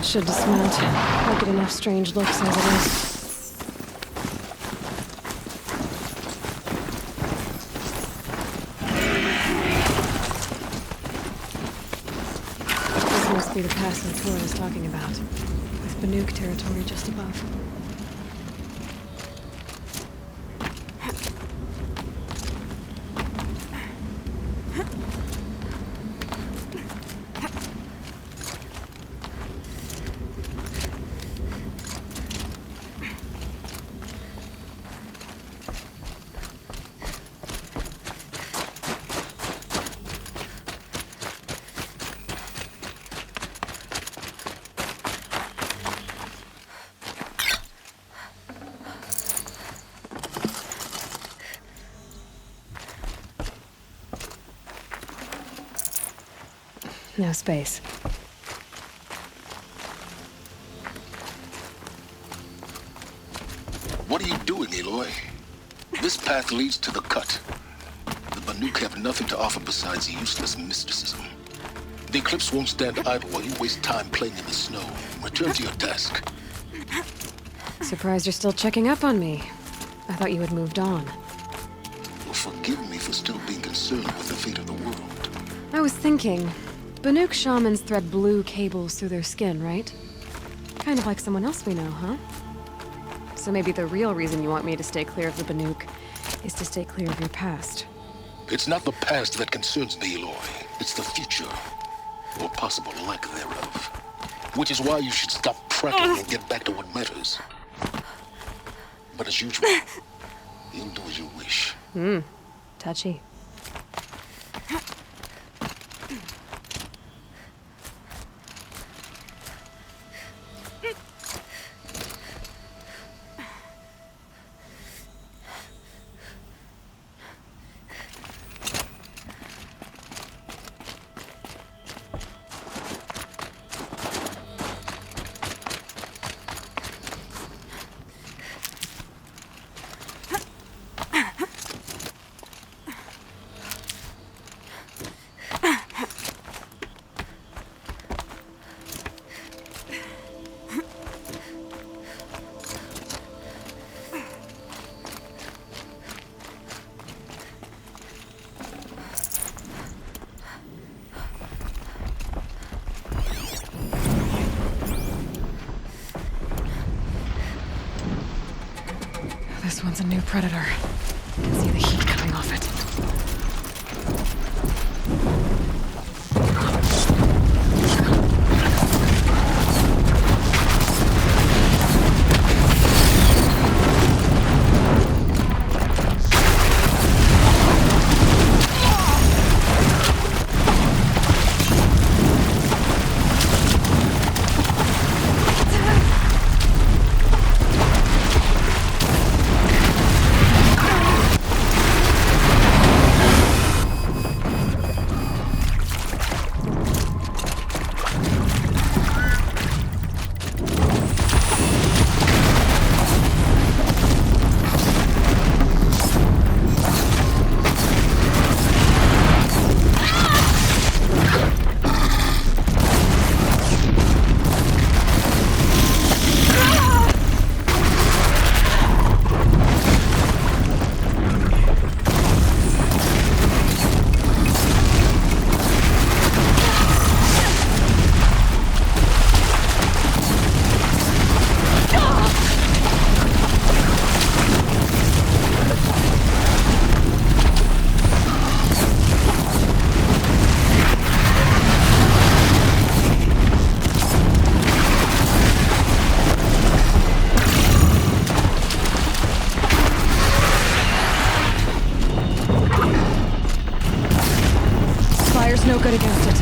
should dismount. I get enough strange looks as it is. This must be the pass Latour was talking about, with Banuk territory just above. No space. What are you doing, Aloy? This path leads to the cut. The Banuk have nothing to offer besides useless mysticism. The Eclipse won't stand idle while you waste time playing in the snow. Return to your task. Surprised you're still checking up on me. I thought you had moved on. Well, forgive me for still being concerned with the fate of the world. I was thinking, Banuk shamans thread blue cables through their skin, right? Kind of like someone else we know, huh? So maybe the real reason you want me to stay clear of the Banuk is to stay clear of your past. It's not the past that concerns me, Aloy. It's the future. Or possible lack thereof. Which is why you should stop prattling and get back to what matters. But as usual, you'll do as you wish. Touchy. This one's a new predator. I can see the heat coming off it. No good against it.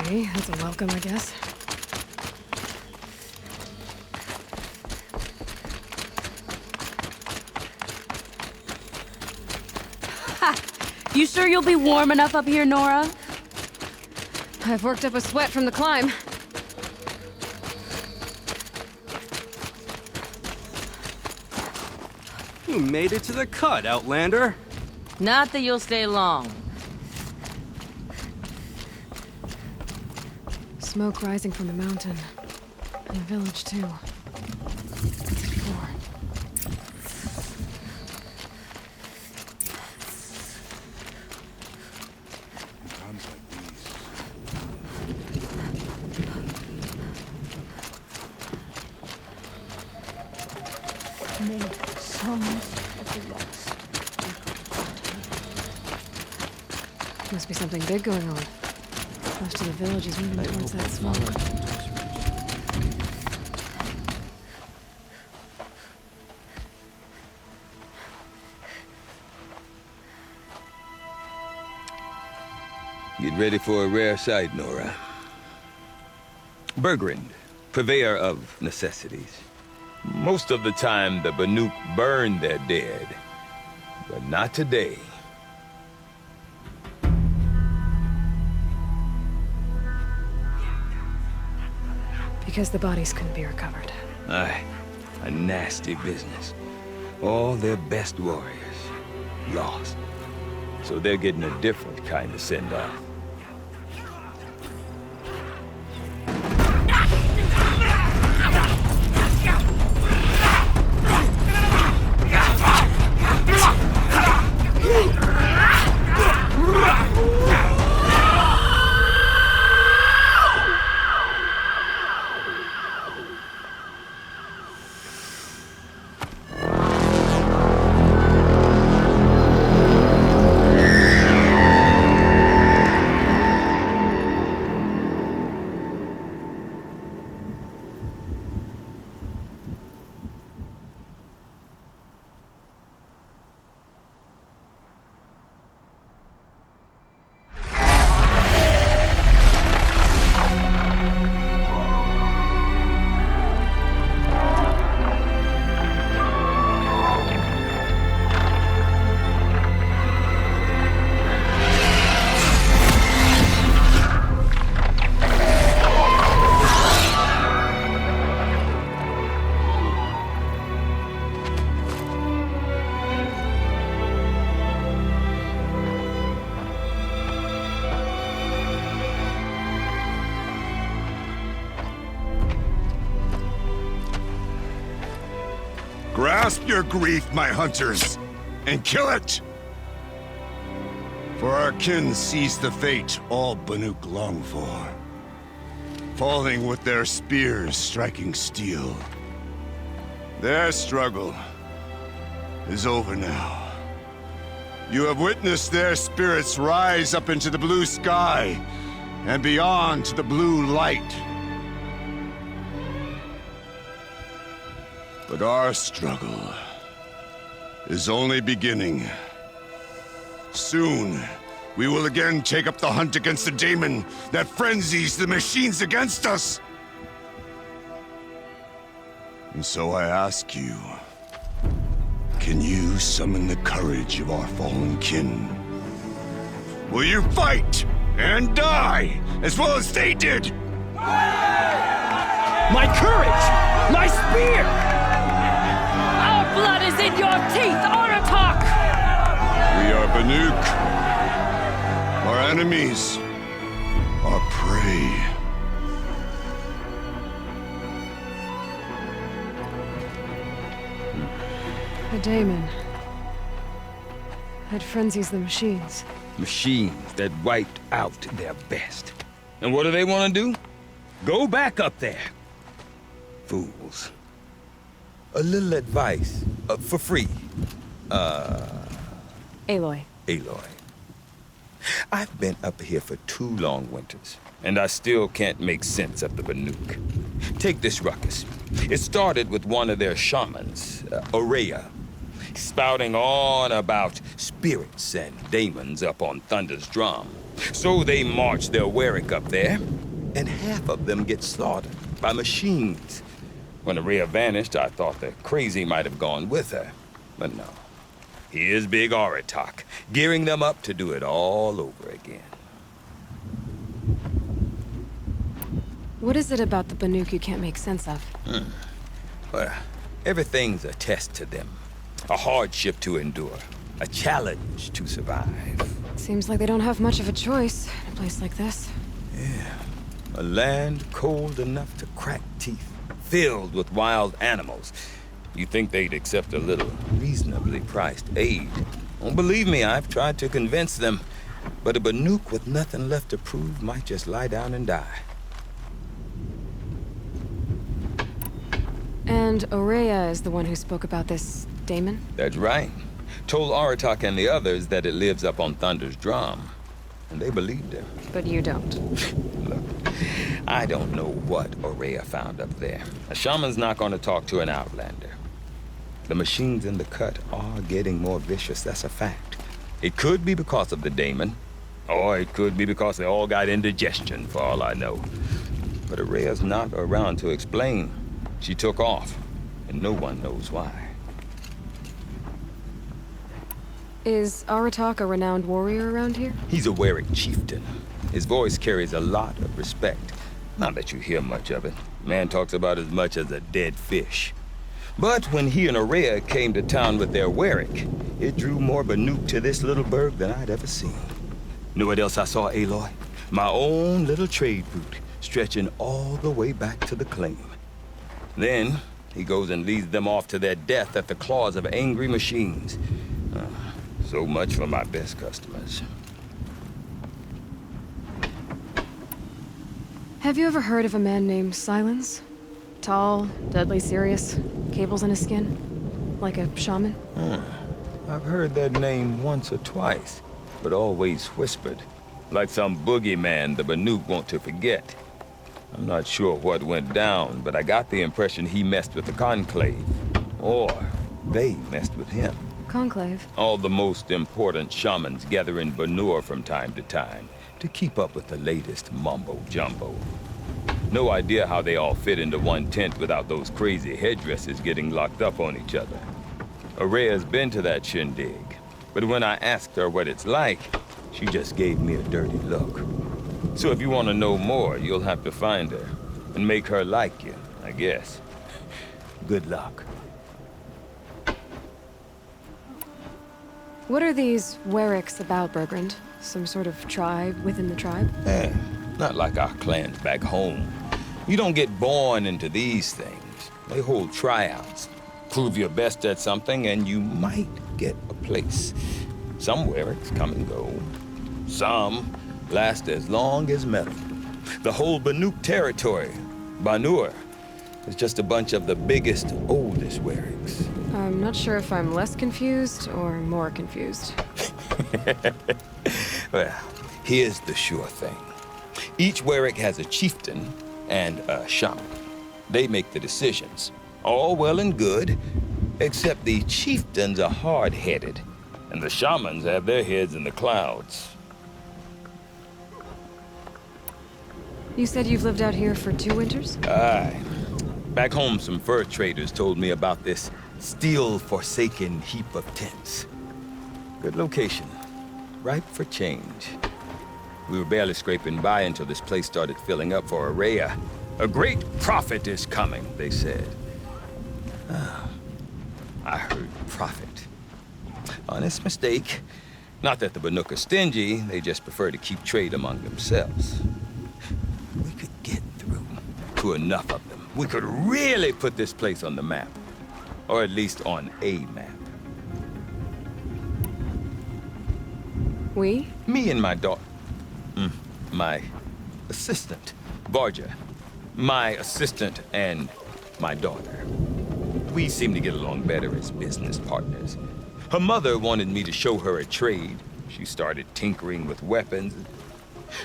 Okay, that's a welcome, I guess. You sure you'll be warm enough up here, Nora? I've worked up a sweat from the climb. You made it to the cut, Outlander. Not that you'll stay long. Smoke rising from the mountain. And the village, too. Four. Must be something big going on. Most of the village is moving towards that smoke. Get ready for a rare sight, Nora. Bergrand, purveyor of necessities. Most of the time, the Banuk burn their dead. But not today. Because the bodies couldn't be recovered. Aye, a nasty business. All their best warriors lost. So they're getting a different kind of send-off. Grasp your grief, my hunters, and kill it! For our kin sees the fate all Banuk long for. Falling with their spears striking steel. Their struggle is over now. You have witnessed their spirits rise up into the blue sky and beyond to the blue light. But our struggle is only beginning. Soon, we will again take up the hunt against the daemon that frenzies the machines against us. And so I ask you, can you summon the courage of our fallen kin? Will you fight and die as well as they did? My courage! My spear! Our blood is in your teeth, Aratak! We are Banuk. Our enemies are prey. The daemon. That frenzies the machines. Machines that wiped out their best. And what do they want to do? Go back up there. Fools. A little advice, for free. Aloy. Aloy. I've been up here for 2 long winters, and I still can't make sense of the Banuk. Take this ruckus. It started with one of their shamans, Ourea, spouting on about spirits and daemons up on Thunder's drum. So they march their Warwick up there, and half of them get slaughtered by machines. When Araya vanished, I thought the crazy might have gone with her. But no. Here's Big Aratak, gearing them up to do it all over again. What is it about the Banuk you can't make sense of? Well, everything's a test to them. A hardship to endure. A challenge to survive. Seems like they don't have much of a choice in a place like this. A land cold enough to crack teeth, filled with wild animals. You think they'd accept a little reasonably priced aid? Don't believe me, I've tried to convince them. But a Banuk with nothing left to prove might just lie down and die. And Araya is the one who spoke about this daemon? That's right. Told Aratak and the others that it lives up on Thunder's drum. And they believed him. But you don't. Look, I don't know what Araya found up there. A shaman's not going to talk to an outlander. The machines in the cut are getting more vicious, that's a fact. It could be because of the daemon, or it could be because they all got indigestion, for all I know. But Araya's not around to explain. She took off, and no one knows why. Is Aratak a renowned warrior around here? He's a Warwick chieftain. His voice carries a lot of respect. Not that you hear much of it. Man talks about as much as a dead fish. But when he and Araya came to town with their Warwick, it drew more Banuk to this little burg than I'd ever seen. Know what else I saw, Aloy? My own little trade route, stretching all the way back to the claim. Then, he goes and leads them off to their death at the claws of angry machines. So much for my best customers. Have you ever heard of a man named Silence? Tall, deadly serious, cables in his skin? Like a shaman? I've heard that name once or twice, but always whispered. Like some boogeyman the Banuk want to forget. I'm not sure what went down, but I got the impression he messed with the Conclave. Or they messed with him. Conclave? All the most important shamans gather in Banur from time to time to keep up with the latest mumbo-jumbo. No idea how they all fit into one tent without those crazy headdresses getting locked up on each other. Araya's been to that shindig, but when I asked her what it's like, she just gave me a dirty look. So if you want to know more, you'll have to find her and make her like you, I guess. Good luck. What are these Warwicks about, Bergrand? Some sort of tribe within the tribe? Not like our clans back home. You don't get born into these things. They hold tryouts. Prove your best at something and you might get a place. Some Warwicks come and go. Some last as long as metal. The whole Banuk territory, Banur, is just a bunch of the biggest, oldest Warwicks. I'm not sure if I'm less confused or more confused. Well, here's the sure thing. Each Warwick has a chieftain and a shaman. They make the decisions. All well and good, except the chieftains are hard-headed, and the shamans have their heads in the clouds. You said you've lived out here for 2 winters? Aye. Back home, some fur traders told me about this steel-forsaken heap of tents. Good location. Ripe for change. We were barely scraping by until this place started filling up for Araya. A great prophet is coming, they said. I heard prophet. Honest mistake. Not that the Banuk are stingy, they just prefer to keep trade among themselves. We could get through to enough of them. We could really put this place on the map. Or at least on a map. We? Me and my daughter. My assistant, Barja. My assistant and my daughter. We seem to get along better as business partners. Her mother wanted me to show her a trade. She started tinkering with weapons.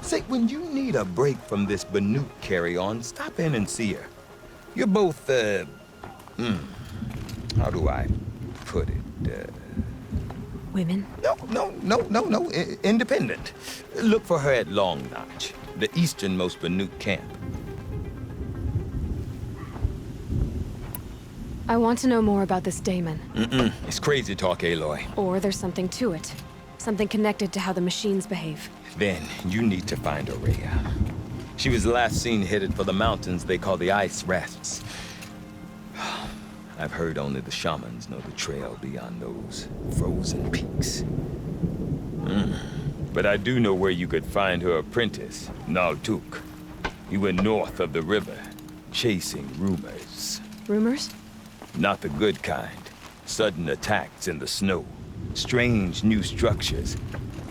Say, when you need a break from this Banuk carry-on, stop in and see her. You're both, how do I put it? Women? No. Independent. Look for her at Long Notch, the easternmost Banuk camp. I want to know more about this Daemon. It's crazy talk, Aloy. Or there's something to it. Something connected to how the machines behave. Then you need to find Aurea. She was last seen headed for the mountains they call the Ice Rasps. I've heard only the shamans know the trail beyond those frozen peaks. But I do know where you could find her apprentice, Naltuk. He went north of the river, chasing rumors. Rumors? Not the good kind. Sudden attacks in the snow. Strange new structures.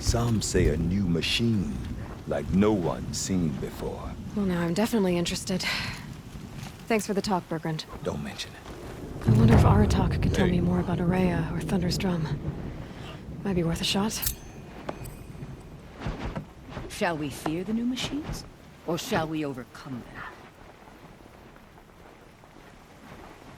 Some say a new machine, like no one's seen before. Well, now I'm definitely interested. Thanks for the talk, Bergrand. Don't mention it. I wonder if Aratak can tell Hey. me more about Aurea or Thunderstrom. Might be worth a shot. Shall we fear the new machines? Or shall we overcome them?